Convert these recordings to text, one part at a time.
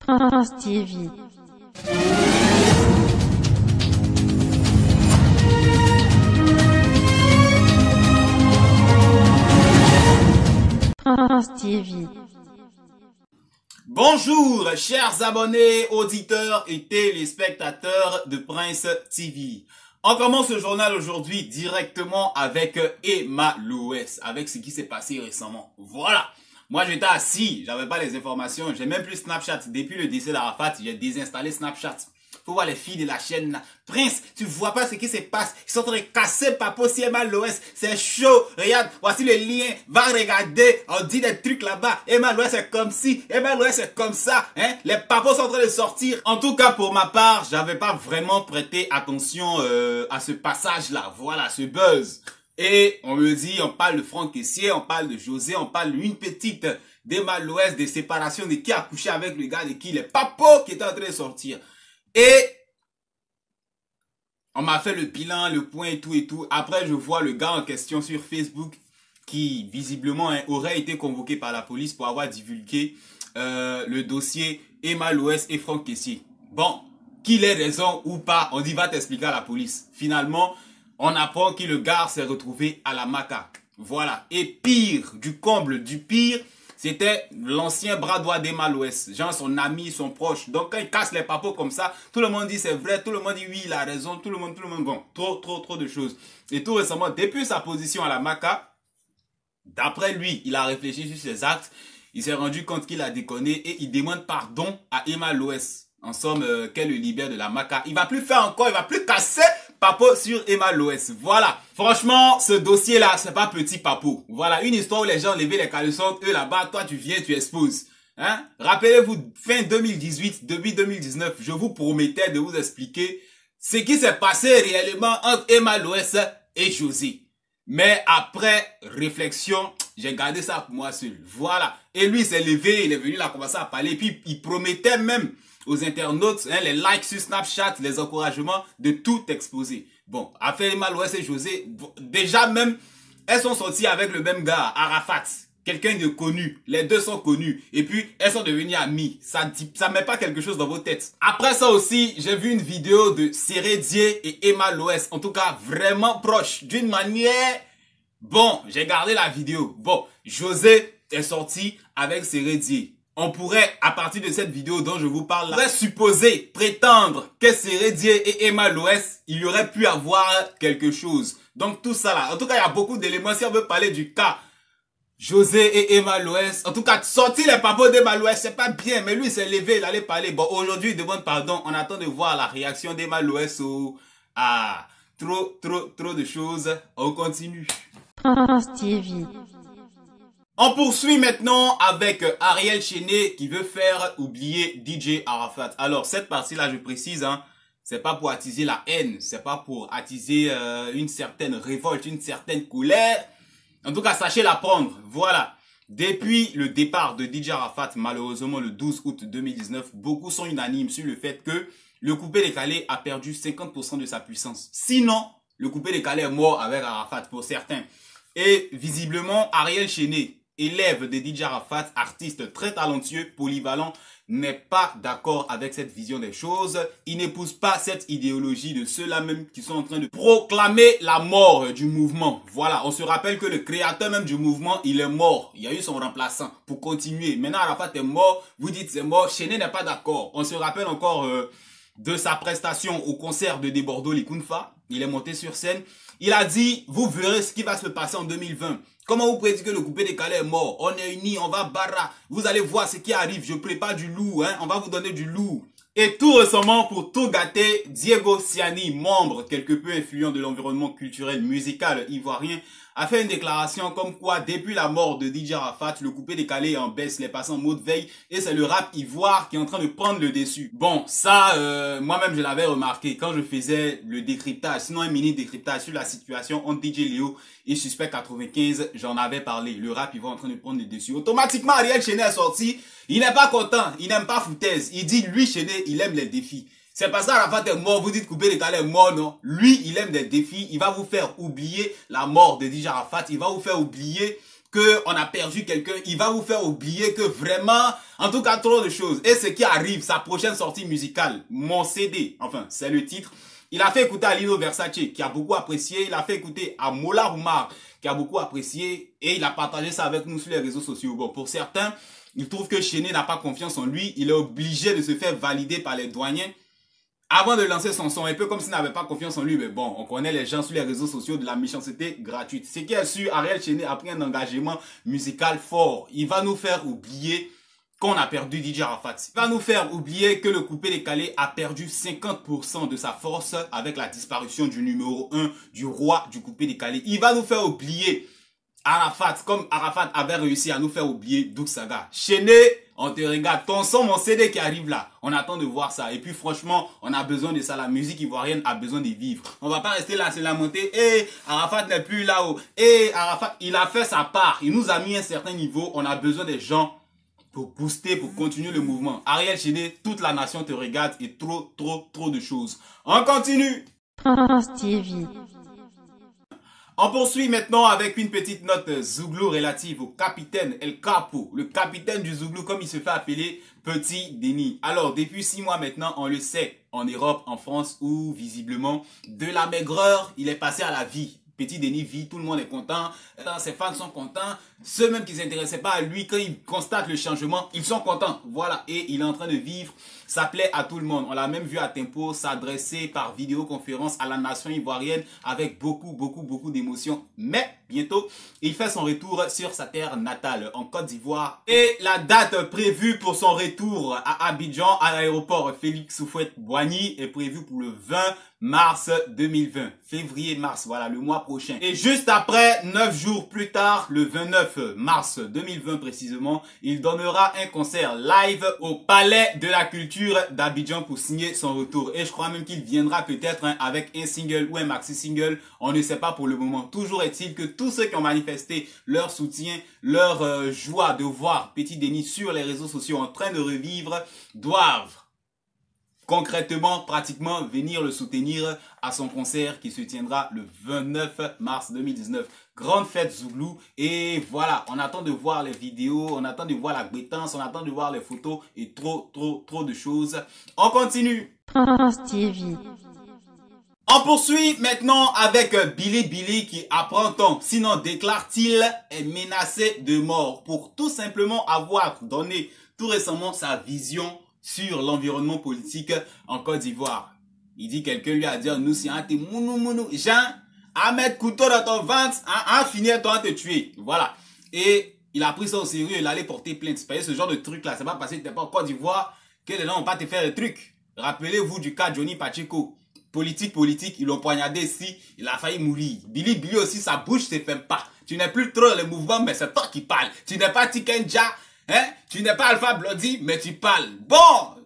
France TV. France TV. Bonjour, chers abonnés, auditeurs et téléspectateurs de Prince TV. On commence le journal aujourd'hui directement avec Emma Loès, avec ce qui s'est passé récemment. Voilà. Moi, j'étais assis, j'avais pas les informations, j'ai même plus Snapchat. Depuis le décès d'Arafat, j'ai désinstallé Snapchat. Faut voir les filles de la chaîne là. Prince, tu vois pas ce qui se passe. Ils sont en train de casser Papo si Emma Loès. C'est chaud. Regarde, voici le lien. Va regarder. On dit des trucs là-bas. Emma Loès c'est comme ci. Emma Loès c'est comme ça. Hein? Les papos sont en train de sortir. En tout cas, pour ma part, j'avais pas vraiment prêté attention à ce passage-là. Voilà, ce buzz. Et on me dit, on parle de Franck Kessié, on parle de José, on parle d'une petite d'Emma Loès, des séparations, de qui a couché avec le gars, de qui les papos qui étaient en train de sortir. Et on m'a fait le bilan, le point et tout et tout. Après, je vois le gars en question sur Facebook qui, visiblement, aurait été convoqué par la police pour avoir divulgué le dossier Emma Loès et Franck Kessié. Bon, qu'il ait raison ou pas, on dit va t'expliquer à la police. Finalement, on apprend que le gars s'est retrouvé à la Maca. Voilà. Et pire, du comble du pire, c'était l'ancien bras droit d'Emma Loès. Genre son ami, son proche. Donc quand il casse les papos comme ça, tout le monde dit c'est vrai, tout le monde dit oui, il a raison, tout le monde, bon, trop de choses. Et tout récemment, depuis sa position à la Maca, d'après lui, il a réfléchi sur ses actes, il s'est rendu compte qu'il a déconné et il demande pardon à Emma Loès. En somme, qu'elle le libère de la Maca. Il va plus faire encore, il va plus casser Papo sur Emma Loès. Voilà. Franchement, ce dossier-là, c'est pas petit Papo. Voilà, une histoire où les gens levaient les caleçons, eux là-bas, toi tu viens, tu exposes. Hein? Rappelez-vous, fin 2018, début 2019, je vous promettais de vous expliquer ce qui s'est passé réellement entre Emma Loès et José. Mais après réflexion, j'ai gardé ça pour moi seul. Voilà. Et lui, il s'est levé, il est venu là commencer à parler. Et puis, il promettait même aux internautes, hein, les likes sur Snapchat, les encouragements, de tout exposer. Bon, après Emma Loès et José, bon, déjà même, elles sont sorties avec le même gars, Arafat. Quelqu'un de connu. Les deux sont connus. Et puis, elles sont devenues amies. Ça met pas quelque chose dans vos têtes. Après ça aussi, j'ai vu une vidéo de Sérédier et Emma Loès. En tout cas, vraiment proche. D'une manière... Bon, j'ai gardé la vidéo. Bon, José est sorti avec Sérédier. On pourrait, à partir de cette vidéo dont je vous parle, là, on pourrait supposer, prétendre que Sérédier et Emma Loès, il y aurait pu avoir quelque chose. Donc tout ça là, en tout cas, il y a beaucoup d'éléments. Si on veut parler du cas José et Emma Loès, en tout cas, sortir les papos d'Emma Loès, c'est pas bien. Mais lui, il s'est levé, il allait parler. Bon, aujourd'hui, il demande pardon. On attend de voir la réaction d'Emma Loès au... Ah, trop de choses. On continue. France TV. On poursuit maintenant avec Ariel Chené qui veut faire oublier DJ Arafat. Alors cette partie-là, je précise, hein, c'est pas pour attiser la haine, c'est pas pour attiser une certaine révolte, une certaine colère. En tout cas, sachez la prendre. Voilà. Depuis le départ de DJ Arafat, malheureusement le 12 août 2019, beaucoup sont unanimes sur le fait que le coupé-décalé a perdu 50% de sa puissance. Sinon, le coupé-décalé est mort avec Arafat pour certains. Et visiblement, Ariel Chené, élève de DJ Arafat, artiste très talentueux, polyvalent, n'est pas d'accord avec cette vision des choses. Il n'épouse pas cette idéologie de ceux-là même qui sont en train de proclamer la mort du mouvement. Voilà, on se rappelle que le créateur même du mouvement, il est mort. Il y a eu son remplaçant pour continuer. Maintenant, Arafat est mort, vous dites c'est mort. Chené n'est pas d'accord. On se rappelle encore de sa prestation au concert de Debordo Likunfa. Il est monté sur scène. Il a dit, vous verrez ce qui va se passer en 2020. Comment vous pouvez dire que le coupé-décalé est mort? On est unis, on va barra. Vous allez voir ce qui arrive. Je prépare du loup, hein. On va vous donner du loup. Et tout récemment, pour tout gâter, Diego Siani, membre quelque peu influent de l'environnement culturel musical ivoirien, a fait une déclaration comme quoi, depuis la mort de DJ Arafat, le coupé-décalé est en baisse, les passants en mode veille, et c'est le rap ivoire qui est en train de prendre le dessus. Bon, ça, moi-même, je l'avais remarqué quand je faisais le décryptage, sinon un mini décryptage sur la situation entre DJ Léo et Suspect 95, j'en avais parlé. Le rap ivoire est en train de prendre le dessus. Automatiquement, Ariel Chené est sorti. Il n'est pas content, il n'aime pas foutaise. Il dit, lui, Chené, il aime les défis. C'est parce qu'Arafat est mort, vous dites coupé-décalé est mort, non? Lui, il aime des défis, il va vous faire oublier la mort de DJ Arafat, il va vous faire oublier qu'on a perdu quelqu'un, il va vous faire oublier que vraiment, en tout cas, trop de choses. Et ce qui arrive, sa prochaine sortie musicale, Mon CD, enfin, c'est le titre. Il a fait écouter à Lino Versace, qui a beaucoup apprécié. Il a fait écouter à Mola Oumar, qui a beaucoup apprécié. Et il a partagé ça avec nous sur les réseaux sociaux. Bon, pour certains, ils trouvent que Chené n'a pas confiance en lui. Il est obligé de se faire valider par les douaniers avant de lancer son son. Un peu comme s'il n'avait pas confiance en lui. Mais bon, on connaît les gens sur les réseaux sociaux de la méchanceté gratuite. Ce qui est sûr, Ariel Chené a pris un engagement musical fort. Il va nous faire oublier qu'on a perdu DJ Arafat. Il va nous faire oublier que le coupé décalé a perdu 50% de sa force avec la disparition du numéro 1 du roi du coupé décalé. Il va nous faire oublier Arafat, comme Arafat avait réussi à nous faire oublier Doug Saga. Chené, on te regarde. Ton son, mon CD qui arrive là. On attend de voir ça. Et puis franchement, on a besoin de ça. La musique ivoirienne a besoin de vivre. On va pas rester là, c'est la montée. Arafat n'est plus là-haut. Arafat, il a fait sa part. Il nous a mis à un certain niveau. On a besoin des gens pour booster, pour continuer le mouvement. Ariel Chené, toute la nation te regarde et trop de choses. On continue. France TV. On poursuit maintenant avec une petite note Zouglou relative au capitaine El Capo, le capitaine du Zouglou comme il se fait appeler Petit Denis. Alors depuis 6 mois maintenant, on le sait, en Europe, en France, où visiblement de la maigreur, il est passé à la vie. Petit Denis vit, tout le monde est content, ses fans sont contents, ceux même qui ne s'intéressaient pas à lui, quand ils constatent le changement, ils sont contents. Voilà, et il est en train de vivre, ça plaît à tout le monde. On l'a même vu à Tempo s'adresser par vidéoconférence à la nation ivoirienne avec beaucoup d'émotions. Mais bientôt, il fait son retour sur sa terre natale, en Côte d'Ivoire. Et la date prévue pour son retour à Abidjan, à l'aéroport Félix Houphouët-Boigny, est prévue pour le 20 mars 2020. Février-mars, voilà, le mois prochain. Et juste après, 9 jours plus tard, le 29 mars 2020 précisément, il donnera un concert live au Palais de la Culture d'Abidjan pour signer son retour. Et je crois même qu'il viendra peut-être avec un single ou un maxi-single. On ne sait pas pour le moment. Toujours est-il que tous ceux qui ont manifesté leur soutien, leur joie de voir Petit Denis sur les réseaux sociaux en train de revivre, doivent concrètement, pratiquement, venir le soutenir à son concert qui se tiendra le 29 mars 2019. Grande fête Zouglou. Et voilà, on attend de voir les vidéos, on attend de voir la guétance, on attend de voir les photos et trop de choses. On continue. France TV. On poursuit maintenant avec Billy qui apprend-on, sinon déclare-t-il, est menacé de mort pour tout simplement avoir donné tout récemment sa vision sur l'environnement politique en Côte d'Ivoire. Il dit quelqu'un lui a dit nous si on te mounou Jean à mettre couteau dans ton ventre à finir toi te tuer. Voilà. Et il a pris ça au sérieux, il allait porter plainte. Parce que ce genre de truc là, c'est pas parce que t'es pas en Côte d'Ivoire que les gens vont pas te faire des trucs. Rappelez-vous du cas Johnny Pacheco. Politique, ils l'ont poignardé ici, il a failli mourir. Billy aussi, sa bouche se ferme pas. Tu n'es plus trop le mouvement, mais c'est toi qui parles. Tu n'es pas Tikenja, hein? Tu n'es pas Alpha Bloody, mais tu parles. Bon,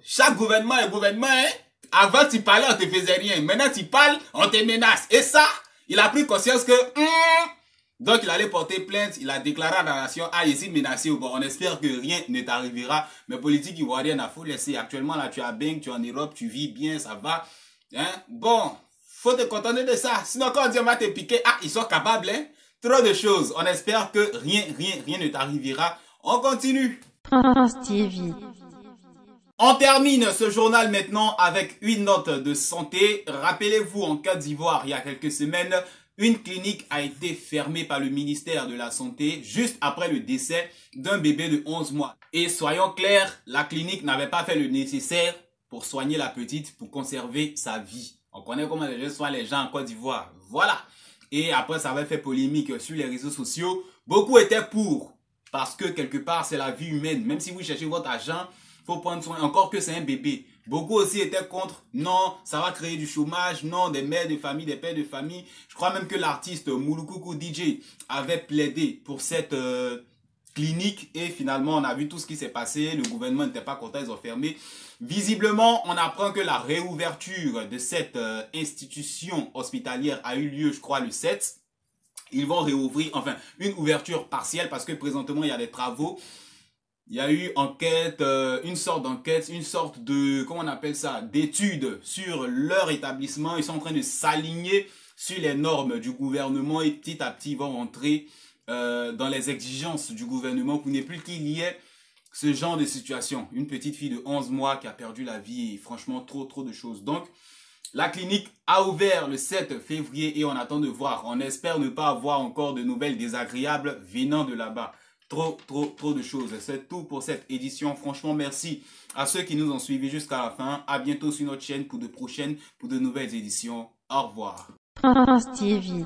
chaque gouvernement est gouvernement, hein? Avant, tu parlais, on te faisait rien. Maintenant, tu parles, on te menace. Et ça, il a pris conscience que... Donc, il allait porter plainte. Il a déclaré à la nation, ici menacé. Bon, on espère que rien ne t'arrivera. Mais politique ivoirienne, il faut laisser. Actuellement, là, tu es à Beng, tu es en Europe, tu vis bien, ça va. Hein? Bon, faut te contenter de ça. Sinon, quand on dit on va te piquer, ils sont capables, hein? Trop de choses. On espère que rien ne t'arrivera. On continue. France TV. On termine ce journal maintenant avec une note de santé. Rappelez-vous, en Côte d'Ivoire, il y a quelques semaines, une clinique a été fermée par le ministère de la Santé juste après le décès d'un bébé de 11 mois. Et soyons clairs, la clinique n'avait pas fait le nécessaire pour soigner la petite, pour conserver sa vie. On connaît comment les gens soignent les gens en Côte d'Ivoire. Voilà. Et après, ça avait fait polémique sur les réseaux sociaux. Beaucoup étaient pour. Parce que quelque part, c'est la vie humaine. Même si vous cherchez votre argent, il faut prendre soin. Encore que c'est un bébé. Beaucoup aussi étaient contre. Non, ça va créer du chômage. Non, des mères de famille, des pères de famille. Je crois même que l'artiste Mouloukoukou DJ avait plaidé pour cette clinique. Et finalement, on a vu tout ce qui s'est passé. Le gouvernement n'était pas content, ils ont fermé. Visiblement, on apprend que la réouverture de cette institution hospitalière a eu lieu, je crois, le 7. Ils vont réouvrir, enfin, une ouverture partielle parce que présentement, il y a des travaux. Il y a eu enquête, une sorte d'enquête, une sorte de, comment on appelle ça, d'études sur leur établissement. Ils sont en train de s'aligner sur les normes du gouvernement et petit à petit, ils vont rentrer dans les exigences du gouvernement pour ne plus qu'il y ait ce genre de situation. Une petite fille de 11 mois qui a perdu la vie et franchement trop de choses. Donc, la clinique a ouvert le 7 février et on attend de voir. On espère ne pas avoir encore de nouvelles désagréables venant de là-bas. Trop de choses. C'est tout pour cette édition. Franchement, merci à ceux qui nous ont suivis jusqu'à la fin. À bientôt sur notre chaîne pour de nouvelles éditions. Au revoir. Prince TV.